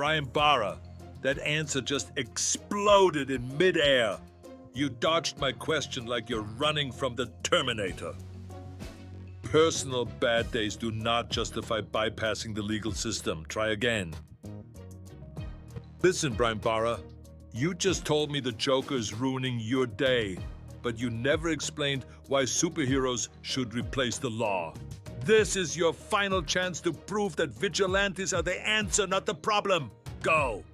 Brian Barra, that answer just exploded in midair. You dodged my question like you're running from the Terminator. Personal bad days do not justify bypassing the legal system. Try again. Listen, Brian Barra, you just told me the Joker is ruining your day, but you never explained why superheroes should replace the law. This is your final chance to prove that vigilantes are the answer, not the problem. Go!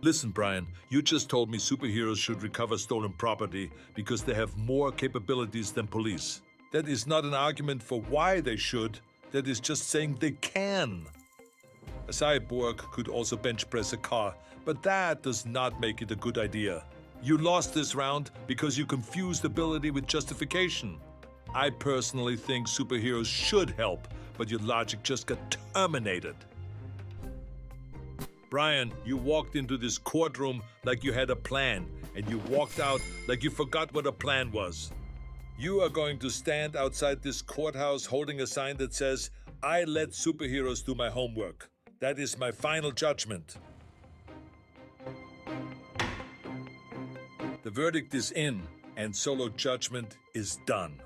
Listen, Brian, you just told me superheroes should recover stolen property because they have more capabilities than police. That is not an argument for why they should. That is just saying they can. A cyborg could also bench press a car, but that does not make it a good idea. You lost this round because you confused ability with justification. I personally think superheroes should help, but your logic just got terminated. Brian, you walked into this courtroom like you had a plan, and you walked out like you forgot what a plan was. You are going to stand outside this courthouse holding a sign that says, "I let superheroes do my homework." That is my final judgment. The verdict is in, and solo judgment is done.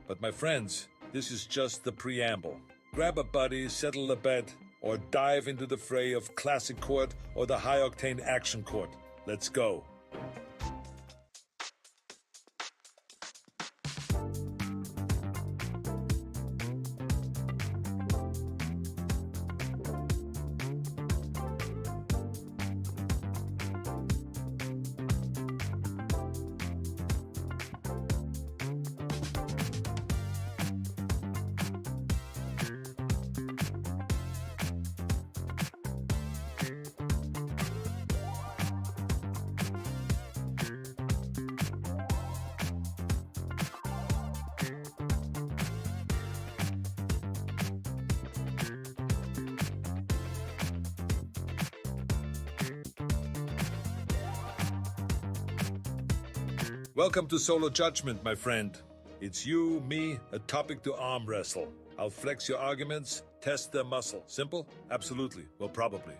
But my friends, this is just the preamble. Grab a buddy, settle a bet, or dive into the fray of classic court or the high-octane action court. Let's go. Welcome to Solo Judgment, my friend. It's you, me, a topic to arm wrestle. I'll flex your arguments, test their muscle. Simple? Absolutely. Well, probably.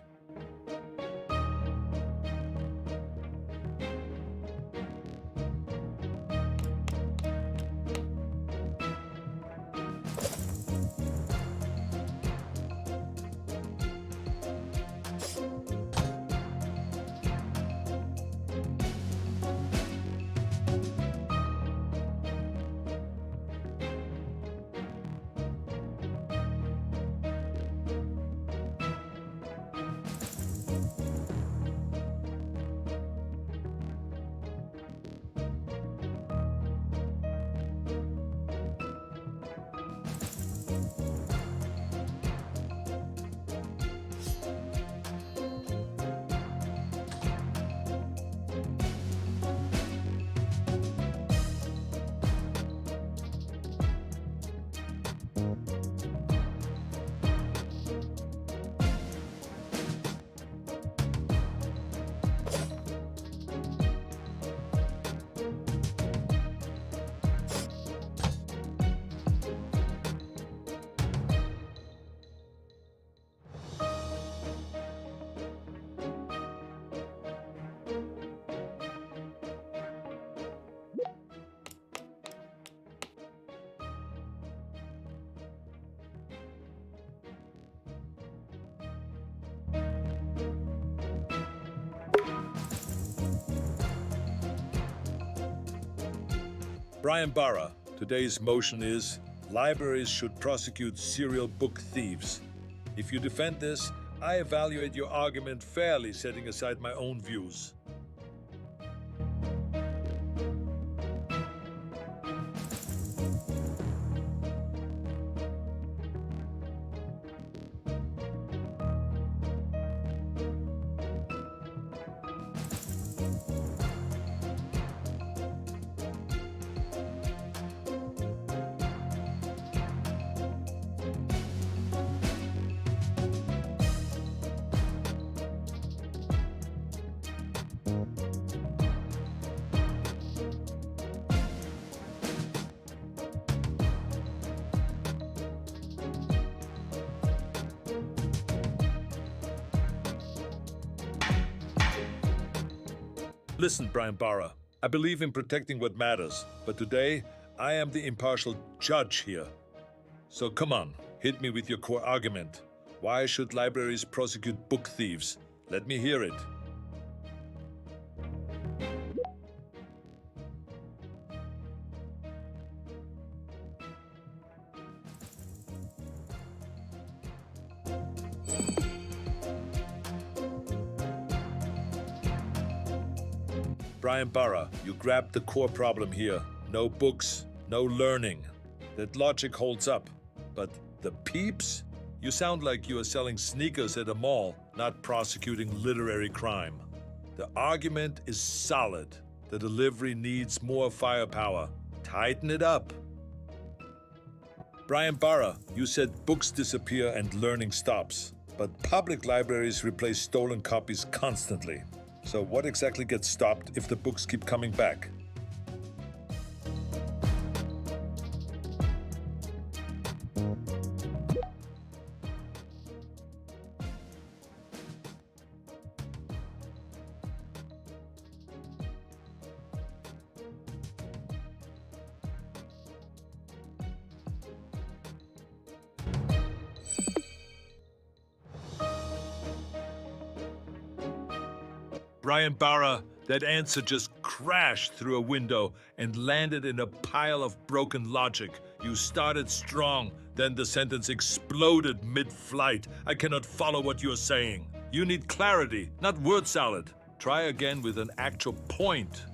Brian Barra, today's motion is, libraries should prosecute serial book thieves. If you defend this, I evaluate your argument fairly, setting aside my own views. Listen, Brian Barra, I believe in protecting what matters, but today I am the impartial judge here. So come on, hit me with your core argument. Why should libraries prosecute book thieves? Let me hear it. Brian Barra, you grabbed the core problem here. No books, no learning. That logic holds up. But the peeps? You sound like you are selling sneakers at a mall, not prosecuting literary crime. The argument is solid. The delivery needs more firepower. Tighten it up. Brian Barra, you said books disappear and learning stops. But public libraries replace stolen copies constantly. So what exactly gets stopped if the books keep coming back? Brian Barra, that answer just crashed through a window and landed in a pile of broken logic. You started strong, then the sentence exploded mid-flight. I cannot follow what you're saying. You need clarity, not word salad. Try again with an actual point.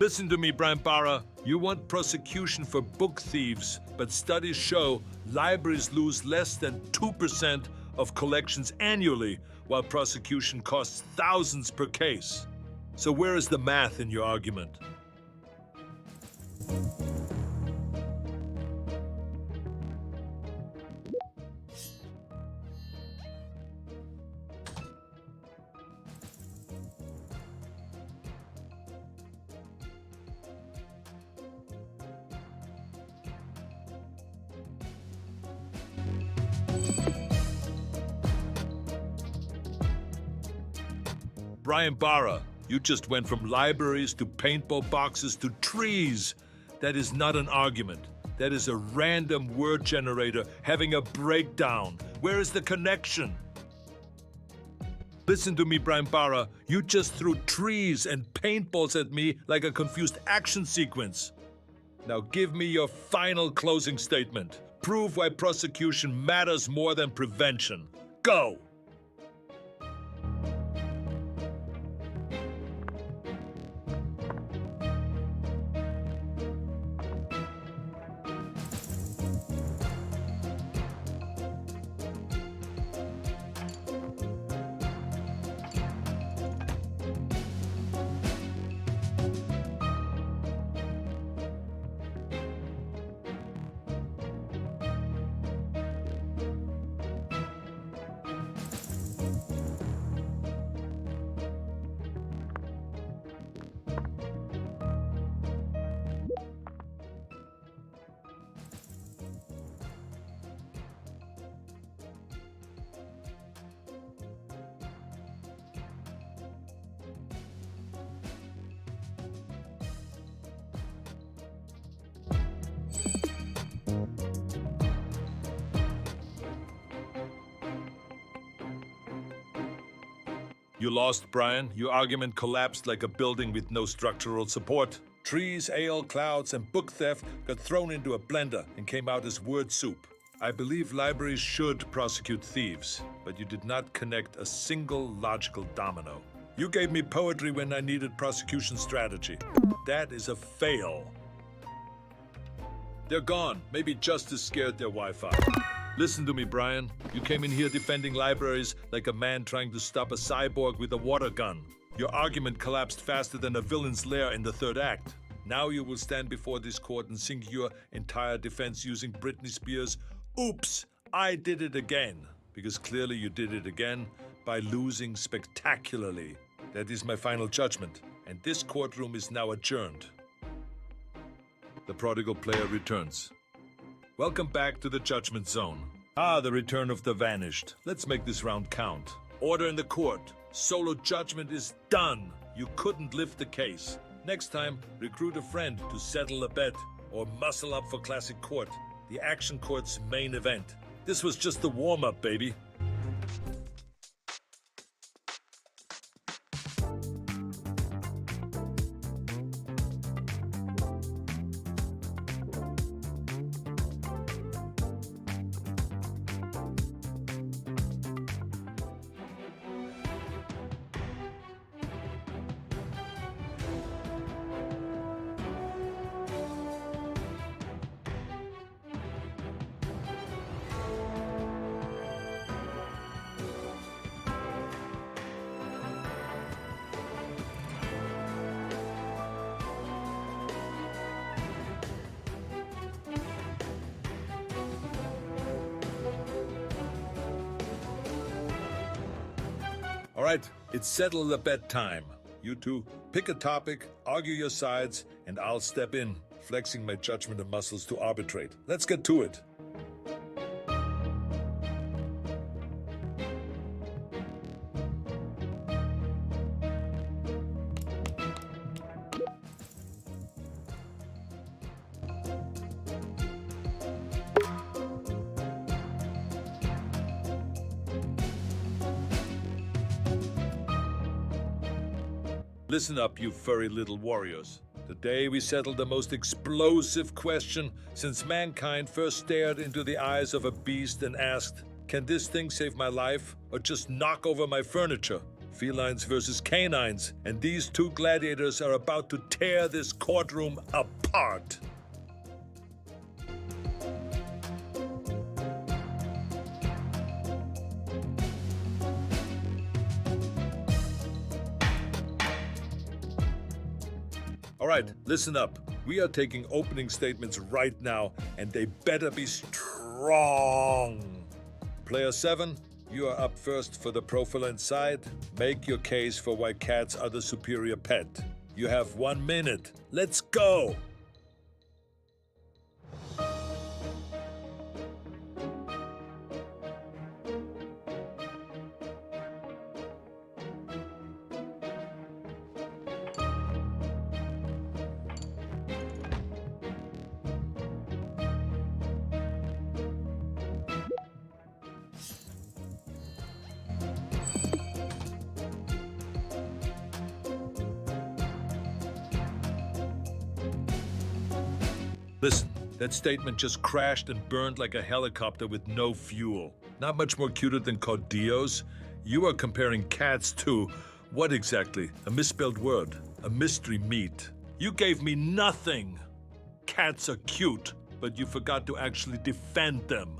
Listen to me, Brian Barra. You want prosecution for book thieves, but studies show libraries lose less than 2% of collections annually, while prosecution costs thousands per case. So where is the math in your argument? Brian Barra, you just went from libraries to paintball boxes to trees. That is not an argument. That is a random word generator having a breakdown. Where is the connection? Listen to me, Brian Barra. You just threw trees and paintballs at me like a confused action sequence. Now give me your final closing statement. Prove why prosecution matters more than prevention. Go! You lost, Brian. Your argument collapsed like a building with no structural support. Trees, ale, clouds, and book theft got thrown into a blender and came out as word soup. I believe libraries should prosecute thieves, but you did not connect a single logical domino. You gave me poetry when I needed prosecution strategy. That is a fail. They're gone. Maybe justice scared their Wi-Fi. Listen to me, Brian. You came in here defending libraries like a man trying to stop a cyborg with a water gun. Your argument collapsed faster than a villain's lair in the third act. Now you will stand before this court and sing your entire defense using Britney Spears' "Oops, I did it again." Because clearly you did it again by losing spectacularly. That is my final judgment, and this courtroom is now adjourned. The prodigal player returns. Welcome back to the judgment zone. Ah, the return of the vanished. Let's make this round count. Order in the court. Solo judgment is done. You couldn't lift the case. Next time, recruit a friend to settle a bet or muscle up for Classic Court, the Action Court's main event. This was just the warm-up, baby. All right, it's settle the bet time. You two, pick a topic, argue your sides, and I'll step in, flexing my judgment and muscles to arbitrate. Let's get to it. Listen up, you furry little warriors. Today we settle the most explosive question since mankind first stared into the eyes of a beast and asked, can this thing save my life or just knock over my furniture? Felines versus canines, and these two gladiators are about to tear this courtroom apart. All right, listen up. We are taking opening statements right now, and they better be strong. Player 7, you are up first for the pro-feline side. Make your case for why cats are the superior pet. You have 1 minute. Let's go! Listen, that statement just crashed and burned like a helicopter with no fuel. Not much more cuter than caudillos. You are comparing cats to, what exactly? A misspelled word. A mystery meat. You gave me nothing. Cats are cute, but you forgot to actually defend them.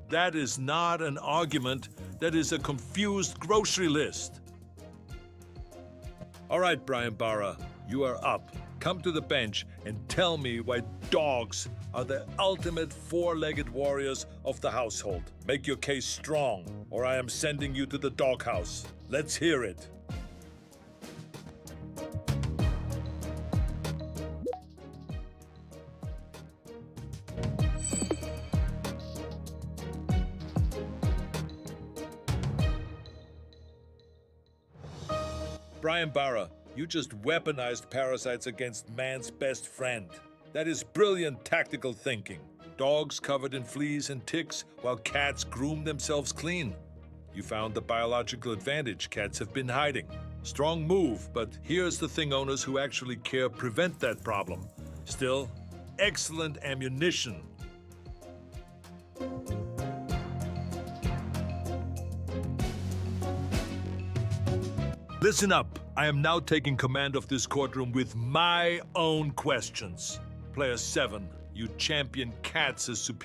That is not an argument. That is a confused grocery list. All right, Brian Barra, you are up. Come to the bench and tell me why dogs are the ultimate four-legged warriors of the household. Make your case strong, or I am sending you to the doghouse. Let's hear it. Brian Barra, you just weaponized parasites against man's best friend. That is brilliant tactical thinking. Dogs covered in fleas and ticks, while cats groom themselves clean. You found the biological advantage cats have been hiding. Strong move, but here's the thing owners who actually care prevent that problem. Still, excellent ammunition. Listen up. I am now taking command of this courtroom with my own questions. Player 7, you champion cats as superior.